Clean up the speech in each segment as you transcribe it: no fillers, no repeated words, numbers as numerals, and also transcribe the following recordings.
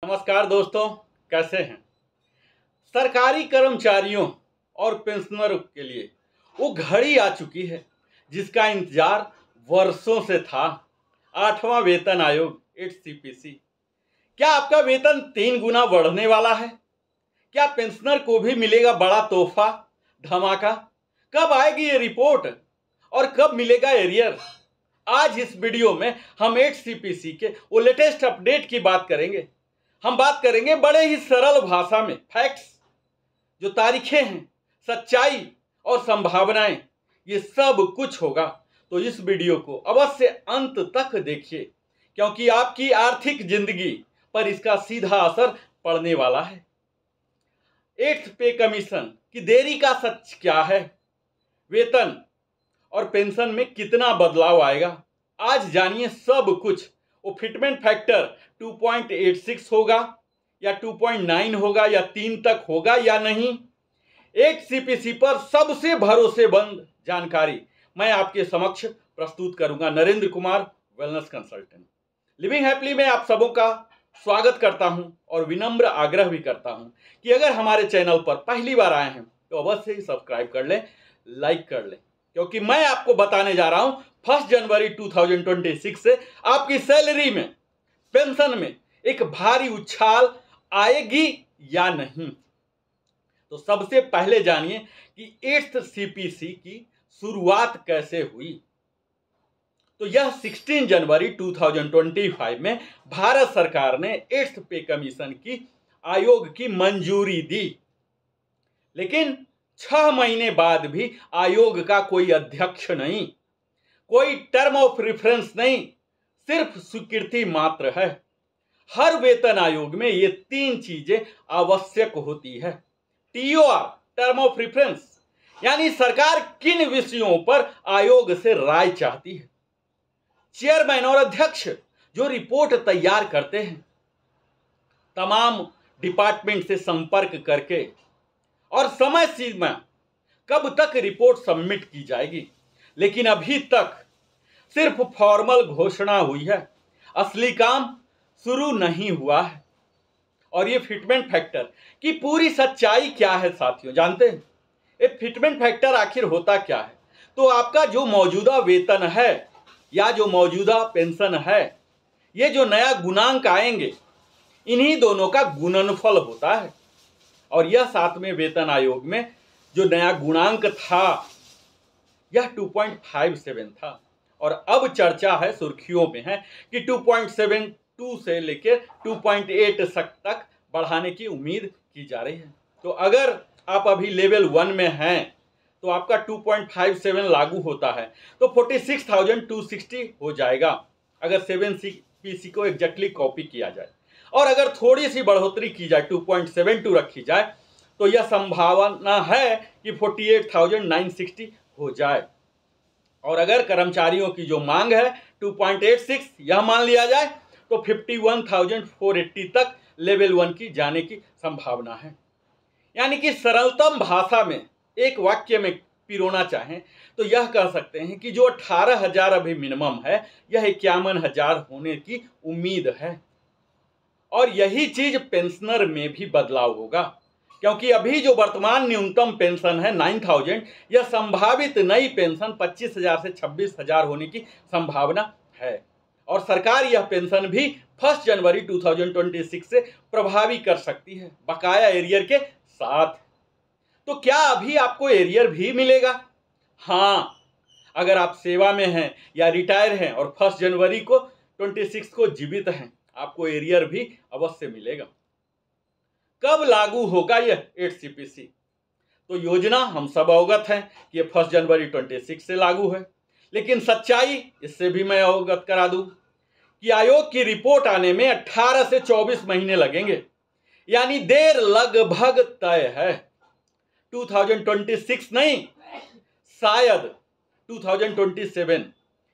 नमस्कार दोस्तों, कैसे हैं। सरकारी कर्मचारियों और पेंशनरों के लिए वो घड़ी आ चुकी है जिसका इंतजार वर्षों से था। 8वां वेतन आयोग 8 CPC। क्या आपका वेतन 3 गुना बढ़ने वाला है? क्या पेंशनर को भी मिलेगा बड़ा तोहफा, धमाका? कब आएगी ये रिपोर्ट और कब मिलेगा एरियर? आज इस वीडियो में हम 8 CPC के वो लेटेस्ट अपडेट की बात करेंगे। हम बात करेंगे बड़े ही सरल भाषा में, फैक्ट्स, जो तारीखें हैं, सच्चाई और संभावनाएं, ये सब कुछ होगा। तो इस वीडियो को अवश्य अंत तक देखिए, क्योंकि आपकी आर्थिक जिंदगी पर इसका सीधा असर पड़ने वाला है। 8th पे कमीशन की देरी का सच क्या है? वेतन और पेंशन में कितना बदलाव आएगा? आज जानिए सब कुछ। वो फिटमेंट फैक्टर 2.86 होगा या 2.9 होगा या 3 तक होगा या नहीं? 8 CPC पर सबसे भरोसेमंद जानकारी मैं आपके समक्ष प्रस्तुत करूंगा। Narendra Kumar, wellness consultant, living happily में आप सबों का स्वागत करता हूं और विनम्र आग्रह भी करता हूं कि अगर हमारे चैनल पर पहली बार आए हैं तो अवश्य ही सब्सक्राइब कर लें, लाइक कर लें, क्योंकि मैं आपको बताने जा रहा हूं 1 जनवरी 2026 से आपकी सैलरी में, पेंशन में एक भारी उछाल आएगी या नहीं। तो सबसे पहले जानिए कि 8th CPC की शुरुआत कैसे हुई। तो यह 16 जनवरी 2025 में भारत सरकार ने 8th पे कमीशन की आयोग की मंजूरी दी, लेकिन 6 महीने बाद भी आयोग का कोई अध्यक्ष नहीं, कोई टर्म ऑफ रेफरेंस नहीं, सिर्फ स्वीकृति मात्र है। हर वेतन आयोग में ये 3 चीजें आवश्यक होती है। TOR, टर्म ऑफ रेफरेंस, यानी सरकार किन विषयों पर आयोग से राय चाहती है। चेयरमैन और अध्यक्ष जो रिपोर्ट तैयार करते हैं, तमाम डिपार्टमेंट से संपर्क करके, और समय सीमा कब तक रिपोर्ट सबमिट की जाएगी। लेकिन अभी तक सिर्फ फॉर्मल घोषणा हुई है, असली काम शुरू नहीं हुआ है। और ये फिटमेंट फैक्टर की पूरी सच्चाई क्या है साथियों, जानते हैं? ये फिटमेंट फैक्टर आखिर होता क्या है? तो आपका जो मौजूदा वेतन है या जो मौजूदा पेंशन है, ये जो नया गुणांक आएंगे, इन्हीं दोनों का गुणनफल होता है। और यह 7वें वेतन आयोग में जो नया गुणांक था, यह 2.57 था। और अब चर्चा है, सुर्खियों में है कि 2.72 से लेकर 2.8 तक बढ़ाने की उम्मीद की जा रही है। तो अगर आप अभी लेवल 1 में हैं तो आपका 2.57 लागू होता है, तो 46,260 हो जाएगा अगर 7 CPC को एग्जैक्टली कॉपी किया जाए। और अगर थोड़ी सी बढ़ोतरी की जाए, 2.72 रखी जाए, तो यह संभावना है कि 48,960 हो जाए। और अगर कर्मचारियों की जो मांग है 2.86 यह मान लिया जाए, तो 51,480 तक लेवल 1 की जाने की संभावना है। यानी कि सरलतम भाषा में एक वाक्य में पिरोना चाहें तो यह कह सकते हैं कि जो 18,000 अभी मिनिमम है, यह 51,000 होने की उम्मीद है। और यही चीज पेंशनर में भी बदलाव होगा, क्योंकि अभी जो वर्तमान न्यूनतम पेंशन है 9,000, यह संभावित नई पेंशन 25,000 से 26,000 होने की संभावना है। और सरकार यह पेंशन भी 1 जनवरी 2026 से प्रभावी कर सकती है, बकाया एरियर के साथ। तो क्या अभी आपको एरियर भी मिलेगा? हाँ, अगर आप सेवा में हैं या रिटायर हैं और 1 जनवरी को 26 को जीवित हैं, आपको एरियर भी अवश्य मिलेगा। कब लागू होगा यह 8 CPC? तो योजना हम सब अवगत हैं कि 1 जनवरी 26 से लागू है, लेकिन सच्चाई इससे भी मैं अवगत करा दूं कि आयोग की रिपोर्ट आने में 18 से 24 महीने लगेंगे, यानी देर लगभग तय है। 2026 नहीं, शायद 2027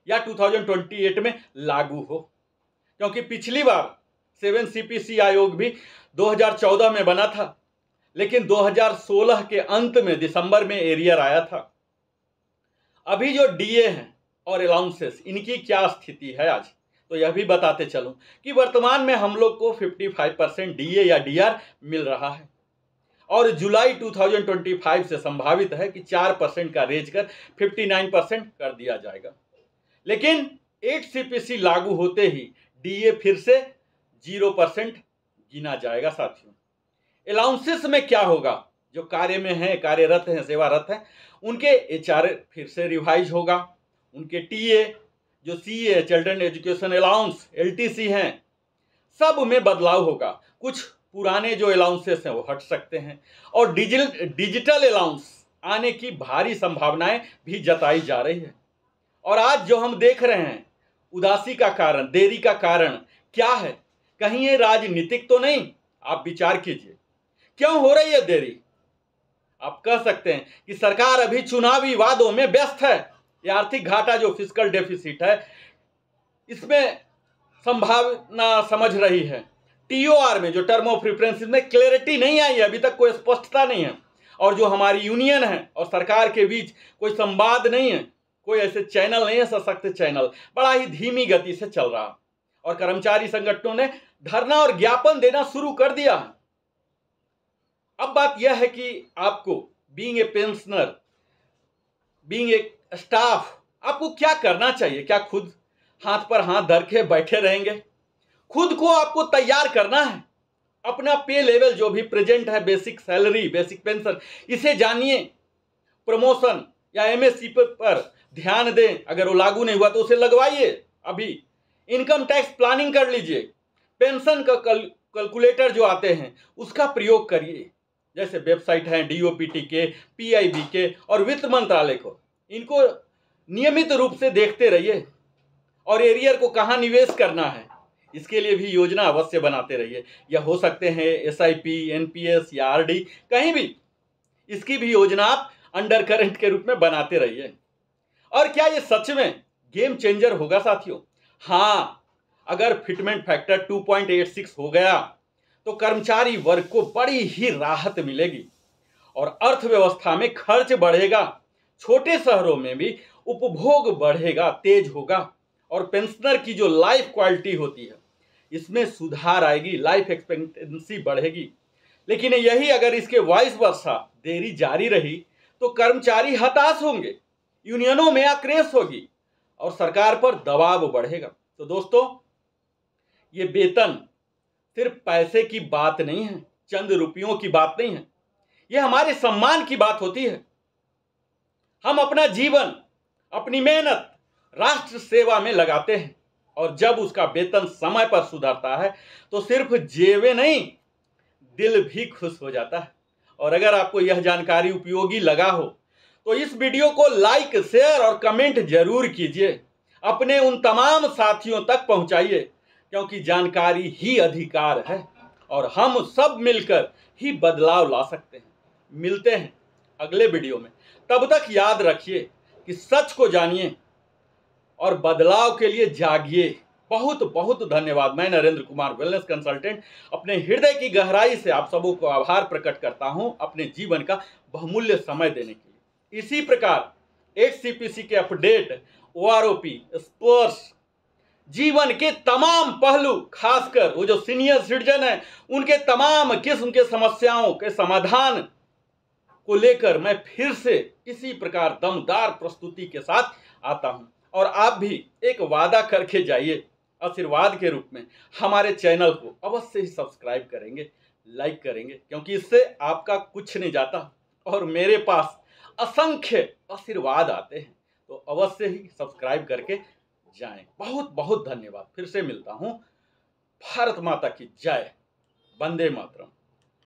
या 2028 में लागू हो, क्योंकि पिछली बार 7 CPC आयोग भी 2014 में बना था, लेकिन 2016 के अंत में दिसंबर में एरियर आया था। अभी जो DA हैं और अलाउंसेस, इनकी क्या स्थिति है आज? तो यह भी बताते चलूं कि वर्तमान में हम लोग को 55% डीए या डीआर मिल रहा है और जुलाई 2025 से संभावित है कि 4% का रेज कर 59% कर दिया जाएगा। लेकिन 8 सीपीसी लागू होते ही डीए फिर से 0% गिना जाएगा। साथियों, अलाउंसेस में क्या होगा? जो कार्य में हैं, कार्यरत हैं, सेवारत हैं, उनके एचआर फिर से रिवाइज होगा। उनके टीए, जो CA children education allowance LTC हैं, सब में बदलाव होगा। कुछ पुराने जो अलाउंसेस हैं वो हट सकते हैं और डिजिटल अलाउंस आने की भारी संभावनाएं भी जताई जा रही है। और आज जो हम देख रहे हैं, उदासी का कारण, देरी का कारण क्या है? कहीं ये राजनीतिक तो नहीं? आप विचार कीजिए, क्यों हो रही है देरी? आप कह सकते हैं कि सरकार अभी चुनावी वादों में व्यस्त है। यह आर्थिक घाटा जो फिस्कल डेफिसिट है, इसमें संभावना समझ रही है। टीओआर में, जो टर्म ऑफ रेफरेंस में क्लैरिटी नहीं आई है, अभी तक कोई स्पष्टता नहीं है। और जो हमारी यूनियन है और सरकार के बीच कोई संवाद नहीं है, कोई ऐसे चैनल नहीं है, सशक्त चैनल, बड़ा ही धीमी गति से चल रहा। और कर्मचारी संगठनों ने धरना और ज्ञापन देना शुरू कर दिया है। अब बात यह है कि आपको being a pensioner, being A staff, आपको क्या करना चाहिए? क्या खुद हाथ पर हाथ धर के बैठे रहेंगे? खुद को आपको तैयार करना है। अपना पे लेवल जो भी प्रेजेंट है, बेसिक सैलरी, बेसिक पेंशन, इसे जानिए। प्रमोशन या एमएससी पर ध्यान दें। अगर वो लागू नहीं हुआ तो उसे लगवाइए अभी। इनकम टैक्स प्लानिंग कर लीजिए। पेंशन का कैलकुलेटर जो आते हैं उसका प्रयोग करिए। जैसे वेबसाइट हैं डीओपीटी के, पीआईबी के और वित्त मंत्रालय को, इनको नियमित रूप से देखते रहिए। और एरियर को कहाँ निवेश करना है, इसके लिए भी योजना अवश्य बनाते रहिए। या हो सकते हैं एसआईपी, एनपीएस या आरडी, कहीं भी इसकी भी योजना आप अंडर करंट के रूप में बनाते रहिए। और क्या ये सच में गेम चेंजर होगा साथियों? हाँ, अगर फिटमेंट फैक्टर 2.86 हो गया तो कर्मचारी वर्ग को बड़ी ही राहत मिलेगी और अर्थव्यवस्था में खर्च बढ़ेगा। छोटे शहरों में भी उपभोग बढ़ेगा, तेज होगा और पेंशनर की जो लाइफ क्वालिटी होती है इसमें सुधार आएगी, लाइफ एक्सपेक्टेंसी बढ़ेगी। लेकिन यही अगर इसके वाइस वर्सा देरी जारी रही तो कर्मचारी हताश होंगे, यूनियनों में आक्रोश होगी और सरकार पर दबाव बढ़ेगा। तो दोस्तों, ये वेतन सिर्फ पैसे की बात नहीं है, चंद रुपयों की बात नहीं है, ये हमारे सम्मान की बात होती है। हम अपना जीवन, अपनी मेहनत राष्ट्र सेवा में लगाते हैं और जब उसका वेतन समय पर सुधरता है तो सिर्फ जेबें नहीं, दिल भी खुश हो जाता है। और अगर आपको यह जानकारी उपयोगी लगा हो तो इस वीडियो को लाइक, शेयर और कमेंट जरूर कीजिए। अपने उन तमाम साथियों तक पहुंचाइए, क्योंकि जानकारी ही अधिकार है और हम सब मिलकर ही बदलाव ला सकते हैं। मिलते हैं अगले वीडियो में। तब तक याद रखिए कि सच को जानिए और बदलाव के लिए जागिए। बहुत बहुत धन्यवाद। मैं नरेंद्र कुमार, वेलनेस कंसल्टेंट, अपने हृदय की गहराई से आप सबों को आभार प्रकट करता हूं अपने जीवन का बहुमूल्य समय देने के लिए। इसी प्रकार 8 सीपीसी के अपडेट, ओआरओपी, स्पर्श, जीवन के तमाम पहलू, खासकर वो जो सीनियर सिटीजन है उनके तमाम किस्म के समस्याओं के समाधान को लेकर मैं फिर से इसी प्रकार दमदार प्रस्तुति के साथ आता हूं। और आप भी एक वादा करके जाइए, आशीर्वाद के रूप में हमारे चैनल को अवश्य ही सब्सक्राइब करेंगे, लाइक करेंगे, क्योंकि इससे आपका कुछ नहीं जाता और मेरे पास असंख्य आशीर्वाद आते हैं। तो अवश्य ही सब्सक्राइब करके जाएं। बहुत बहुत धन्यवाद। फिर से मिलता हूं। भारत माता की जय। वंदे मातरम।